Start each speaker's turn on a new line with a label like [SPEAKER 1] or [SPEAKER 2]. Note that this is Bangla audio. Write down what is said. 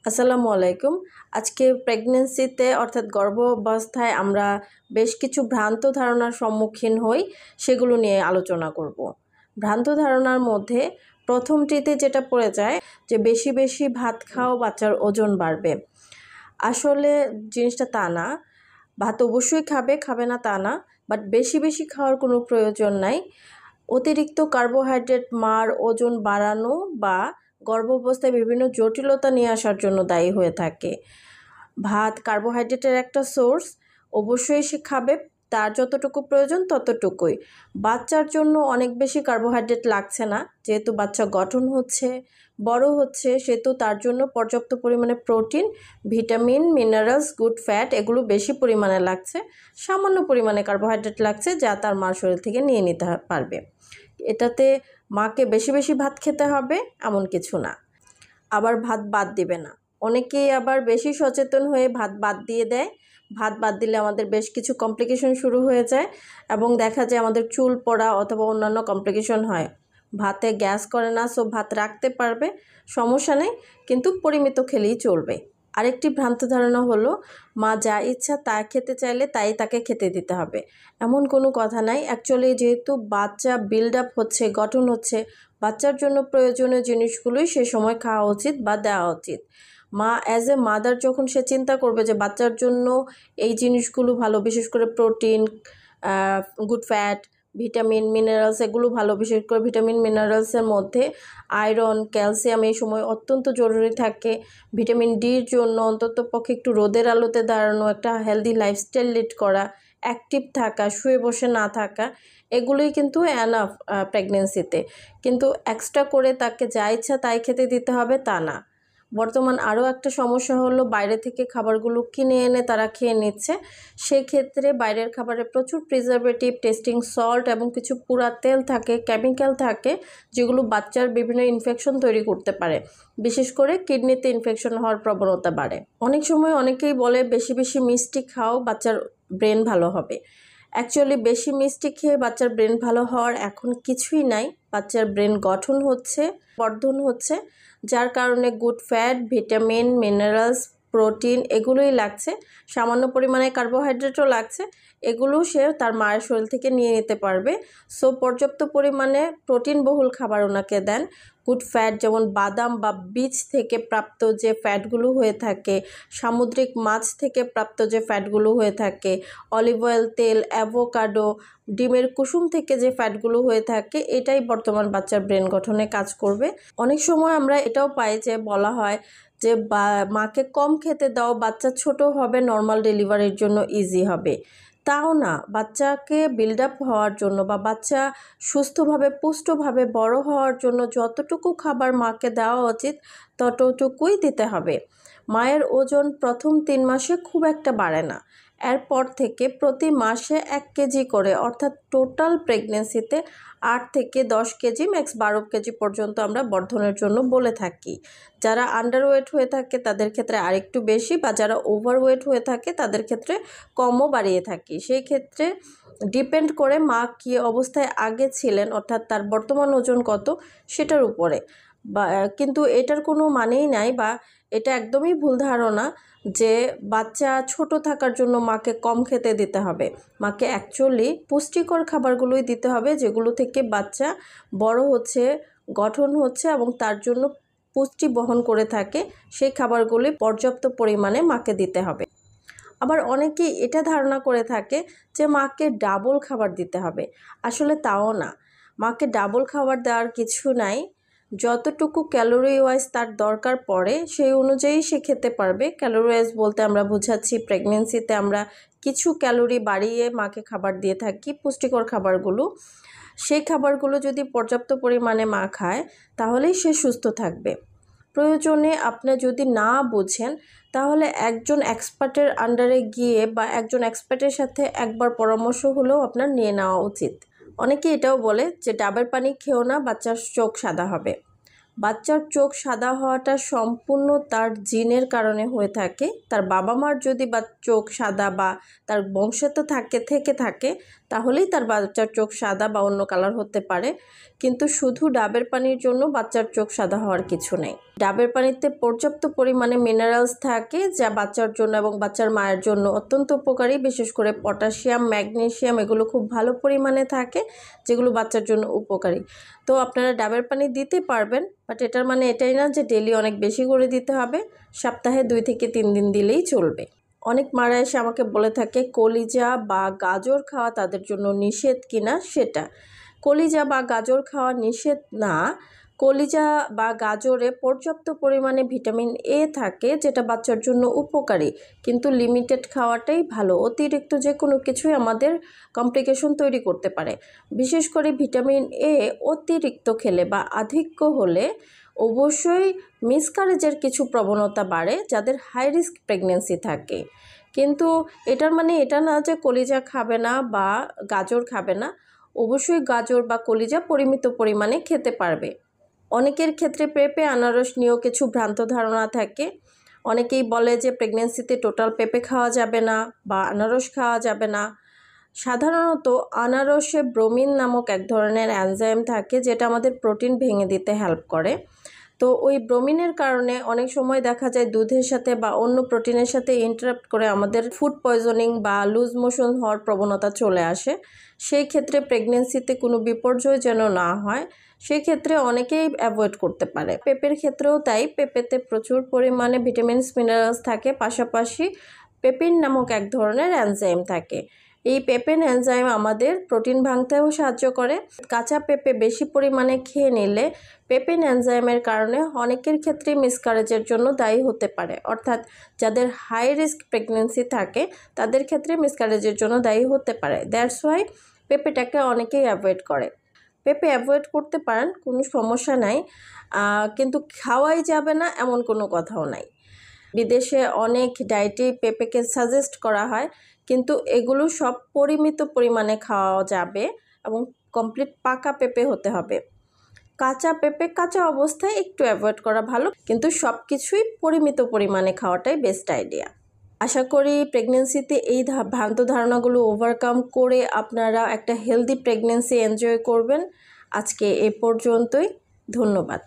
[SPEAKER 1] আসসালামু আলাইকুম। আজকে প্রেগন্যান্সিতে অর্থাৎ গর্ভাবস্থায় আমরা বেশ কিছু ভ্রান্ত ধারণার সম্মুখীন হই, সেগুলো নিয়ে আলোচনা করব। ভ্রান্ত ধারণার মধ্যে প্রথমটিতে যেটা পড়ে যায় যে বেশি বেশি ভাত খাও বাচ্চার ওজন বাড়বে। আসলে জিনিসটা তা না। ভাত অবশ্যই খাবে না তা না, বাট বেশি বেশি খাওয়ার কোনো প্রয়োজন নাই। অতিরিক্ত কার্বোহাইড্রেট মার ওজন বাড়ানো বা গর্ভাবস্থায় বিভিন্ন জটিলতা নিয়ে আসার জন্য দায়ী হয়ে থাকে। ভাত কার্বোহাইড্রেটের একটা সোর্স, অবশ্যই সে খাবে, তার যতটুকু প্রয়োজন ততটুকুই। বাচ্চার জন্য অনেক বেশি কার্বোহাইড্রেট লাগছে না, যেহেতু বাচ্চা গঠন হচ্ছে, বড় হচ্ছে, সেহেতু তার জন্য পর্যাপ্ত পরিমাণে protein, vitamin, minerals, good fat এগুলো বেশি পরিমাণে লাগছে। সামান্য পরিমাণে কার্বোহাইড্রেট লাগছে যা তার মার শরীর থেকে নিয়ে নিতে পারবে। এটাতে মাকে বেশি বেশি ভাত খেতে হবে এমন কিছু না। আবার ভাত বাদ দিবে না, অনেকেই আবার বেশি সচেতন হয়ে ভাত বাদ দিয়ে দেয়। ভাত বাদ দিলে আমাদের বেশ কিছু কমপ্লিকেশন শুরু হয়ে যায় এবং দেখা যায় আমাদের চুল পড়া অথবা অন্যান্য কমপ্লিকেশন হয়। ভাতে গ্যাস করে না, সো ভাত রাখতে পারবে, সমস্যা নেই, কিন্তু পরিমিত খেলেই চলবে। আরেকটি ভ্রান্ত ধারণা হলো মা যা ইচ্ছা তা খেতে চাইলে তাই তাকে খেতে দিতে হবে। এমন কোনো কথা নাই। অ্যাকচুয়ালি যেহেতু বাচ্চা বিল্ড আপ হচ্ছে, গঠন হচ্ছে, বাচ্চার জন্য প্রয়োজনীয় জিনিসগুলোই সে সময় খাওয়া উচিত বা দেওয়া উচিত। মা অ্যাজ এ মাদার যখন সে চিন্তা করবে যে বাচ্চার জন্য এই জিনিসগুলো ভালো, বিশেষ করে protein, good fat, vitamin, minerals এগুলো ভালো, বিশেষ করে ভিটামিন মিনারেলসের মধ্যে আয়রন, ক্যালসিয়াম এই সময় অত্যন্ত জরুরি থাকে। ভিটামিন ডির জন্য অন্তত পক্ষে একটু রোদের আলোতে দাঁড়ানো, একটা হেলদি লাইফস্টাইল লিড করা, অ্যাক্টিভ থাকা, শুয়ে বসে না থাকা, এগুলোই কিন্তু এনাফ প্রেগনেন্সিতে। কিন্তু এক্সট্রা করে তাকে যা ইচ্ছা তাই খেতে দিতে হবে তা না। বর্তমান আরও একটা সমস্যা হলো বাইরে থেকে খাবারগুলো কিনে এনে তারা খেয়ে নিচ্ছে। সেক্ষেত্রে বাইরের খাবারে প্রচুর প্রিজারভেটিভ, টেস্টিং সল্ট এবং কিছু পুরা তেল থাকে, কেমিক্যাল থাকে, যেগুলো বাচ্চার বিভিন্ন ইনফেকশন তৈরি করতে পারে। বিশেষ করে কিডনিতে ইনফেকশন হওয়ার প্রবণতা বাড়ে। অনেক সময় অনেকেই বলে বেশি বেশি মিষ্টি খাও, বাচ্চার ব্রেন ভালো হবে। অ্যাকচুয়ালি বেশি মিষ্টি খেয়ে বাচ্চার ব্রেন ভালো হওয়ার এখন কিছুই নাই। বাচ্চার ব্রেন গঠন হচ্ছে, বর্ধন হচ্ছে, যার কারণে good fat, vitamin, minerals, protein এগুলোই লাগছে, সামান্য পরিমাণে কার্বোহাইড্রেটও লাগছে। এগুলো সে তার মায়ের শরীর থেকে নিয়ে নিতে পারবে। সো পর্যাপ্ত পরিমাণে প্রোটিনবহুল খাবার ওনাকে দেন। গুড ফ্যাট যেমন বাদাম বা বীজ থেকে প্রাপ্ত যে ফ্যাটগুলো হয়ে থাকে, সামুদ্রিক মাছ থেকে প্রাপ্ত যে ফ্যাটগুলো হয়ে থাকে, অলিভ অয়েল, তেল, অ্যাভোকাডো, ডিমের কুসুম থেকে যে ফ্যাটগুলো হয়ে থাকে, এটাই বর্তমান বাচ্চার ব্রেন গঠনে কাজ করবে। অনেক সময় আমরা এটাও পাই যে বলা হয় যে মাকে কম খেতে দাও, বাচ্চা ছোট হবে, নর্মাল ডেলিভারির জন্য ইজি হবে। তাও না, বাচ্চাকে বিল্ড আপ হওয়ার জন্য বা বাচ্চা সুস্থভাবে পুষ্টভাবে বড় হওয়ার জন্য যতটুকু খাবার মাকে দেওয়া উচিত ততটুকুই দিতে হবে। মায়ের ওজন প্রথম 3 মাসে খুব একটা বাড়ে না, এরপর থেকে প্রতি মাসে 1 কেজি করে, অর্থাৎ টোটাল প্রেগনেন্সিতে 8 থেকে 10 কেজি, ম্যাক্স 12 কেজি পর্যন্ত আমরা বর্ধনের জন্য বলে থাকি। যারা আন্ডারওয়েট হয়ে থাকে তাদের ক্ষেত্রে আরেকটু বেশি, বা যারা ওভারওয়েট হয়ে থাকে তাদের ক্ষেত্রে কমও বাড়িয়ে থাকি। সেই ক্ষেত্রে ডিপেন্ড করে মা কী অবস্থায় আগে ছিলেন, অর্থাৎ তার বর্তমান ওজন কত সেটার উপরে। বা কিন্তু এটার কোনো মানেই নাই, বা এটা একদমই ভুল ধারণা যে বাচ্চা ছোট থাকার জন্য মাকে কম খেতে দিতে হবে। মাকে অ্যাকচুয়ালি পুষ্টিকর খাবারগুলোই দিতে হবে, যেগুলো থেকে বাচ্চা বড় হচ্ছে, গঠন হচ্ছে এবং তার জন্য পুষ্টি বহন করে থাকে, সেই খাবারগুলি পর্যাপ্ত পরিমাণে মাকে দিতে হবে। আবার অনেকেই এটা ধারণা করে থাকে যে মাকে ডাবল খাবার দিতে হবে। আসলে তাও না, মাকে ডাবল খাবার দেওয়ার কিছু নাই। যতটুকু ক্যালোরি ওয়াইজ তার দরকার পড়ে সেই অনুযায়ী সে খেতে পারবে। ক্যালোরি ওয়াইজ বলতে আমরা বোঝাচ্ছি প্রেগনেন্সিতে আমরা কিছু ক্যালোরি বাড়িয়ে মাকে খাবার দিয়ে থাকি, পুষ্টিকর খাবারগুলো। সেই খাবারগুলো যদি পর্যাপ্ত পরিমাণে মা খায় তাহলেই সে সুস্থ থাকবে। প্রয়োজনে আপনি যদি না বোঝেন তাহলে একজন এক্সপার্টের আন্ডারে গিয়ে বা একজন এক্সপার্টের সাথে একবার পরামর্শ হলেও আপনার নিয়ে নেওয়া উচিত। অনেকে এটাও বলে যে ডাবের পানি খেও না, বাচ্চার চোখ সাদা হবে। বাচ্চার চোখ সাদা হওয়াটা সম্পূর্ণ তার জিনের কারণে হয়ে থাকে। তার বাবা মার যদি চোখ সাদা বা তার বংশে থেকে থাকে তাহলেই তার বাচ্চার চোখ সাদা বা অন্য কালার হতে পারে, কিন্তু শুধু ডাবের পানির জন্য বাচ্চার চোখ সাদা হওয়ার কিছু নেই। ডাবের পানিতে পর্যাপ্ত পরিমাণে মিনারেলস থাকে যা বাচ্চার জন্য এবং বাচ্চার মায়ের জন্য অত্যন্ত উপকারী। বিশেষ করে পটাশিয়াম, ম্যাগনেসিয়াম এগুলো খুব ভালো পরিমাণে থাকে, যেগুলো বাচ্চার জন্য উপকারী। তো আপনারা ডাবের পানি দিতে পারবেন, বাট এটার মানে এটাই না যে ডেলি অনেক বেশি করে দিতে হবে। সপ্তাহে 2 থেকে 3 দিন দিলেই চলবে। অনেক মারা এসে আমাকে বলে থাকে কলিজা বা গাজর খাওয়া তাদের জন্য নিষেধ কিনা। সেটা কলিজা বা গাজর খাওয়া নিষেধ না। কলিজা বা গাজরে পর্যাপ্ত পরিমাণে ভিটামিন এ থাকে, যেটা বাচ্চার জন্য উপকারী, কিন্তু লিমিটেড খাওয়াটাই ভালো। অতিরিক্ত যে কোনো কিছুই আমাদের কমপ্লিকেশন তৈরি করতে পারে। বিশেষ করে ভিটামিন এ অতিরিক্ত খেলে বা আধিক্য হলে অবশ্যই মিসক্যারেজের কিছু প্রবণতা বাড়ে যাদের হাই রিস্ক প্রেগনেন্সি থাকে। কিন্তু এটার মানে এটা না যে কলিজা খাবে না বা গাজর খাবে না। অবশ্যই গাজর বা কলিজা পরিমিত পরিমাণে খেতে পারবে। অনেকের ক্ষেত্রে পেঁপে, আনারস নিয়েও কিছু ভ্রান্ত ধারণা থাকে। অনেকেই বলে যে প্রেগনেন্সিতে টোটাল পেঁপে খাওয়া যাবে না বা আনারস খাওয়া যাবে না। সাধারণত আনারসে ব্রোমিন নামক এক ধরনের এনজাইম থাকে যেটা আমাদের প্রোটিন ভেঙে দিতে হেল্প করে। তো ওই ব্রোমিনের কারণে অনেক সময় দেখা যায় দুধের সাথে বা অন্য প্রোটিনের সাথে ইন্টারাপ্ট করে আমাদের ফুড পয়জনিং বা লুজ মোশন হওয়ার প্রবণতা চলে আসে। সেই ক্ষেত্রে প্রেগনেন্সিতে কোনো বিপর্যয় যেন না হয়, সেই ক্ষেত্রে অনেকেই অ্যাভয়েড করতে পারে। পেঁপের ক্ষেত্রেও তাই। পেঁপেতে প্রচুর পরিমাণে ভিটামিনস, মিনারেলস থাকে, পাশাপাশি পেপিন নামক এক ধরনের এনজাইম থাকে। এই পেপেন এনজাইম আমাদের প্রোটিন ভাঙতেও সাহায্য করে। কাঁচা পেঁপে বেশি পরিমাণে খেয়ে নিলে পেপেন এনজাইমের কারণে অনেকের ক্ষেত্রে মিসক্যারেজের জন্য দায়ী হতে পারে। অর্থাৎ যাদের হাই রিস্ক প্রেগনেন্সি থাকে তাদের ক্ষেত্রে মিসক্যারেজের জন্য দায়ী হতে পারে। দ্যাটস ওয়াই পেঁপেটাকে অনেকেই অ্যাভয়েড করে। পেঁপে অ্যাভয়েড করতে পারেন, কোনো সমস্যা নাই, কিন্তু খাওয়াই যাবে না এমন কোনো কথাও নাই। বিদেশে অনেক ডায়েটে পেঁপেকে সাজেস্ট করা হয়, কিন্তু এগুলো সব পরিমিত পরিমাণে খাওয়া যাবে এবং কমপ্লিট পাকা পেঁপে হতে হবে। কাঁচা পেঁপে কাঁচা অবস্থায় একটু অ্যাভয়েড করা ভালো, কিন্তু সব কিছুই পরিমিত পরিমাণে খাওয়াটাই বেস্ট আইডিয়া। আশা করি প্রেগনেন্সিতে এই ভ্রান্ত ধারণাগুলো ওভারকাম করে আপনারা একটা হেলদি প্রেগনেন্সি এনজয় করবেন। আজকে এ পর্যন্তই। ধন্যবাদ।